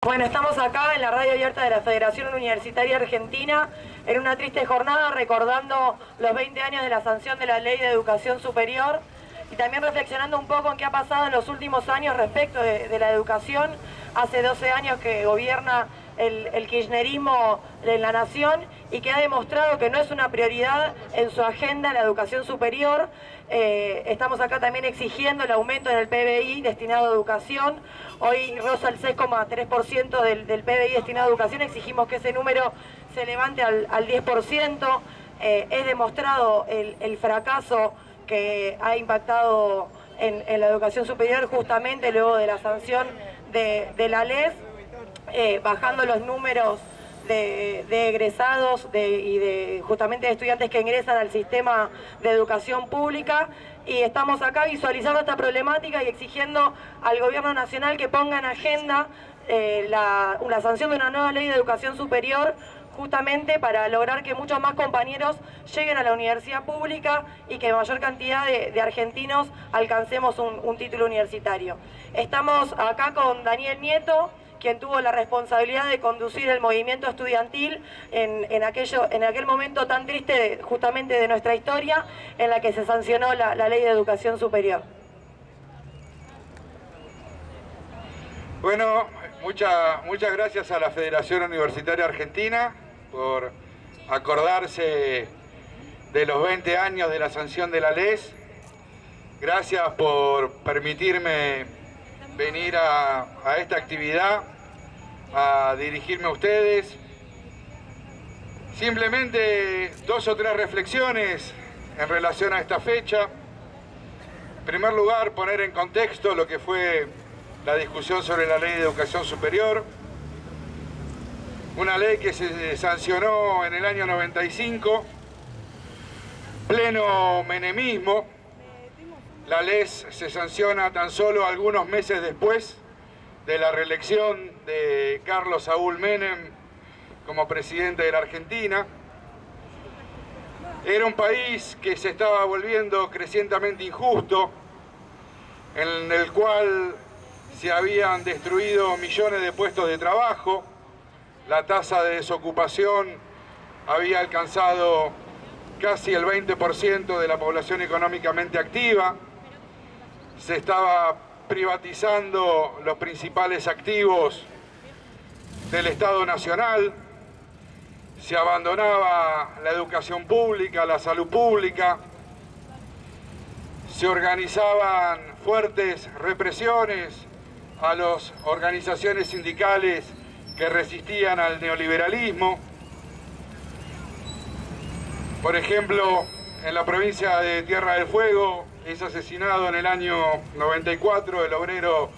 Bueno, estamos acá en la radio abierta de la Federación Universitaria Argentina en una triste jornada recordando los 20 años de la sanción de la Ley de Educación Superior y también reflexionando un poco en qué ha pasado en los últimos años respecto de la educación. Hace 12 años que gobierna el kirchnerismo en la nación y que ha demostrado que no es una prioridad en su agenda la educación superior. Estamos acá también exigiendo el aumento en el PBI destinado a educación. Hoy roza el 6,3% del PBI destinado a educación. Exigimos que ese número se levante al 10%. Es demostrado el fracaso que ha impactado en la educación superior justamente luego de la sanción de la LES, bajando los números de egresados y justamente de estudiantes que ingresan al sistema de educación pública. Y estamos acá visualizando esta problemática y exigiendo al gobierno nacional que ponga en agenda la sanción de una nueva ley de educación superior, justamente para lograr que muchos más compañeros lleguen a la universidad pública y que mayor cantidad de argentinos alcancemos un título universitario. Estamos acá con Daniel Nieto, quien tuvo la responsabilidad de conducir el movimiento estudiantil en aquel momento tan triste justamente de nuestra historia, en la que se sancionó la Ley de Educación Superior. Bueno, muchas gracias a la Federación Universitaria Argentina por acordarse de los 20 años de la sanción de la LES. Gracias por permitirme venir a esta actividad, a dirigirme a ustedes. Simplemente 2 o 3 reflexiones en relación a esta fecha. En primer lugar, poner en contexto lo que fue la discusión sobre la Ley de Educación Superior. Una ley que se sancionó en el año 95, pleno menemismo. La LES se sanciona tan solo algunos meses después de la reelección de Carlos Saúl Menem como presidente de la Argentina. Era un país que se estaba volviendo crecientemente injusto, en el cual se habían destruido millones de puestos de trabajo, la tasa de desocupación había alcanzado casi el 20% de la población económicamente activa, se estaba privatizando los principales activos del Estado Nacional, se abandonaba la educación pública, la salud pública, se organizaban fuertes represiones a las organizaciones sindicales que resistían al neoliberalismo. Por ejemplo, en la provincia de Tierra del Fuego es asesinado en el año 94 el obrero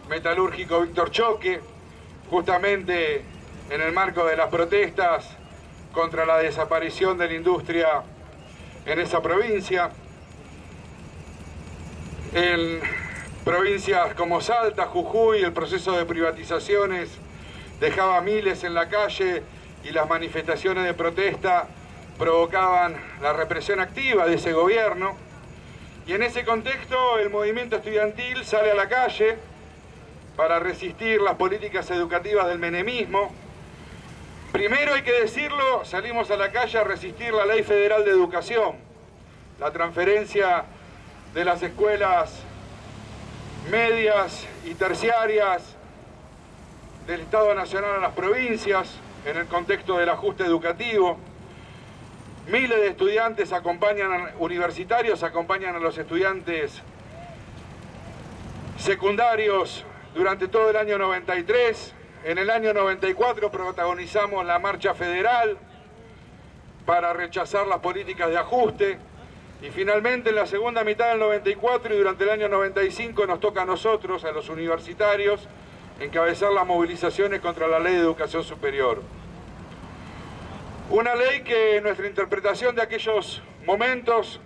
metalúrgico Víctor Choque, justamente en el marco de las protestas contra la desaparición de la industria en esa provincia. En provincias como Salta, Jujuy, el proceso de privatizaciones dejaba miles en la calle y las manifestaciones de protesta provocaban la represión activa de ese gobierno. Y en ese contexto el movimiento estudiantil sale a la calle para resistir las políticas educativas del menemismo. Primero, hay que decirlo, salimos a la calle a resistir la Ley Federal de Educación, la transferencia de las escuelas medias y terciarias del Estado Nacional a las provincias en el contexto del ajuste educativo. Miles de estudiantes universitarios acompañan a los estudiantes secundarios durante todo el año 93. En el año 94 protagonizamos la marcha federal para rechazar las políticas de ajuste. Y finalmente en la segunda mitad del 94 y durante el año 95 nos toca a nosotros, a los universitarios, encabezar las movilizaciones contra la Ley de Educación Superior. Una ley que en nuestra interpretación de aquellos momentos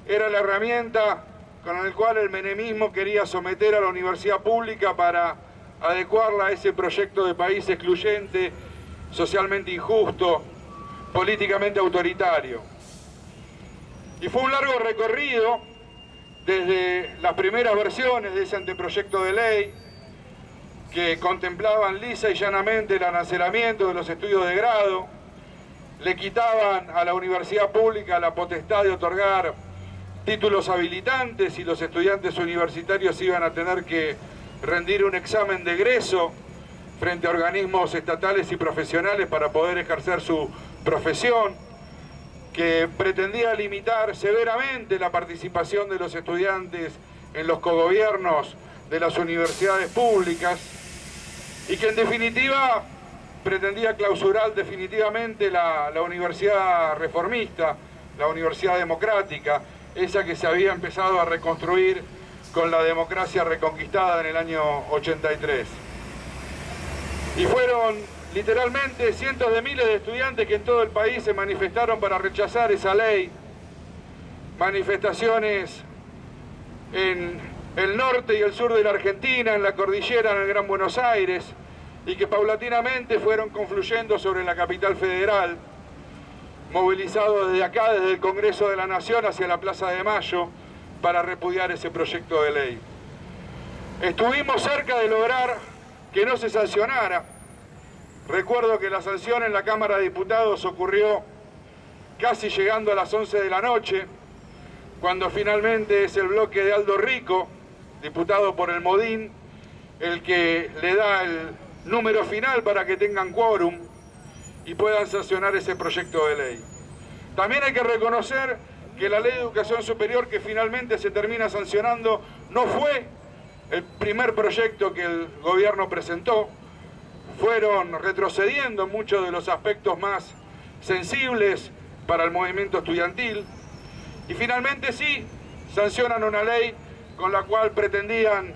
era la herramienta con la cual el menemismo quería someter a la universidad pública para adecuarla a ese proyecto de país excluyente, socialmente injusto, políticamente autoritario. Y fue un largo recorrido desde las primeras versiones de ese anteproyecto de ley, que contemplaban lisa y llanamente el arancelamiento de los estudios de grado, le quitaban a la universidad pública la potestad de otorgar títulos habilitantes y los estudiantes universitarios iban a tener que rendir un examen de egreso frente a organismos estatales y profesionales para poder ejercer su profesión, que pretendía limitar severamente la participación de los estudiantes en los cogobiernos de las universidades públicas y que en definitiva pretendía clausurar definitivamente la universidad reformista, la universidad democrática, esa que se había empezado a reconstruir con la democracia reconquistada en el año 83. Y fueron literalmente cientos de miles de estudiantes que en todo el país se manifestaron para rechazar esa ley. Manifestaciones en el norte y el sur de la Argentina, en la cordillera, en el Gran Buenos Aires, y que paulatinamente fueron confluyendo sobre la capital federal, movilizados desde acá, desde el Congreso de la Nación hacia la Plaza de Mayo, para repudiar ese proyecto de ley. Estuvimos cerca de lograr que no se sancionara. Recuerdo que la sanción en la Cámara de Diputados ocurrió casi llegando a las 11 de la noche, cuando finalmente es el bloque de Aldo Rico, diputado por el Modín, el que le da el número final para que tengan quórum y puedan sancionar ese proyecto de ley. También hay que reconocer que la Ley de Educación Superior que finalmente se termina sancionando no fue el primer proyecto que el gobierno presentó. Fueron retrocediendo muchos de los aspectos más sensibles para el movimiento estudiantil y finalmente sí sancionan una ley con la cual pretendían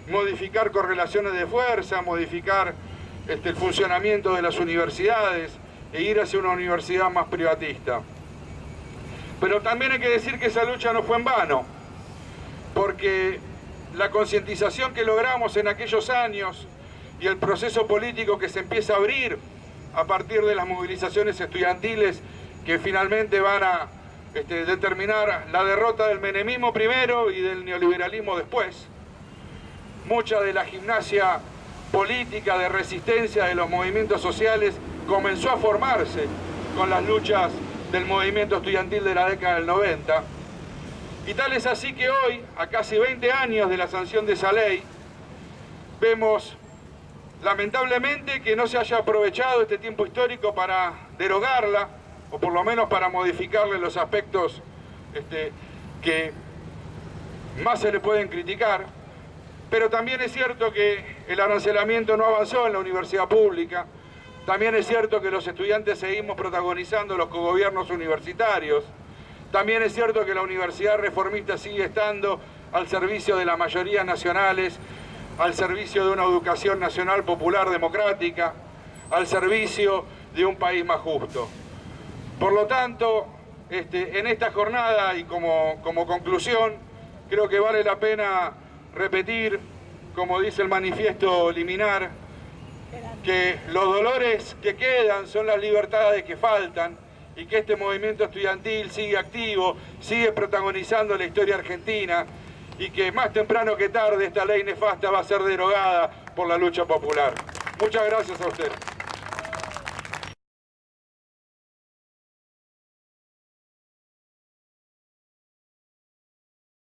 modificar correlaciones de fuerza, modificar el funcionamiento de las universidades e ir hacia una universidad más privatista. Pero también hay que decir que esa lucha no fue en vano, porque la concientización que logramos en aquellos años y el proceso político que se empieza a abrir a partir de las movilizaciones estudiantiles que finalmente van a determinar la derrota del menemismo primero y del neoliberalismo después. Mucha de la gimnasia política de resistencia de los movimientos sociales comenzó a formarse con las luchas del movimiento estudiantil de la década del 90. Y tal es así que hoy, a casi 20 años de la sanción de esa ley, vemos lamentablemente que no se haya aprovechado este tiempo histórico para derogarla, o por lo menos para modificarle los aspectos que más se le pueden criticar. Pero también es cierto que el arancelamiento no avanzó en la universidad pública. También es cierto que los estudiantes seguimos protagonizando los cogobiernos universitarios. También es cierto que la universidad reformista sigue estando al servicio de las mayorías nacionales, al servicio de una educación nacional popular democrática, al servicio de un país más justo. Por lo tanto, en esta jornada y como conclusión, creo que vale la pena repetir, como dice el manifiesto liminar, que los dolores que quedan son las libertades que faltan y que este movimiento estudiantil sigue activo, sigue protagonizando la historia argentina y que más temprano que tarde esta ley nefasta va a ser derogada por la lucha popular. Muchas gracias a ustedes.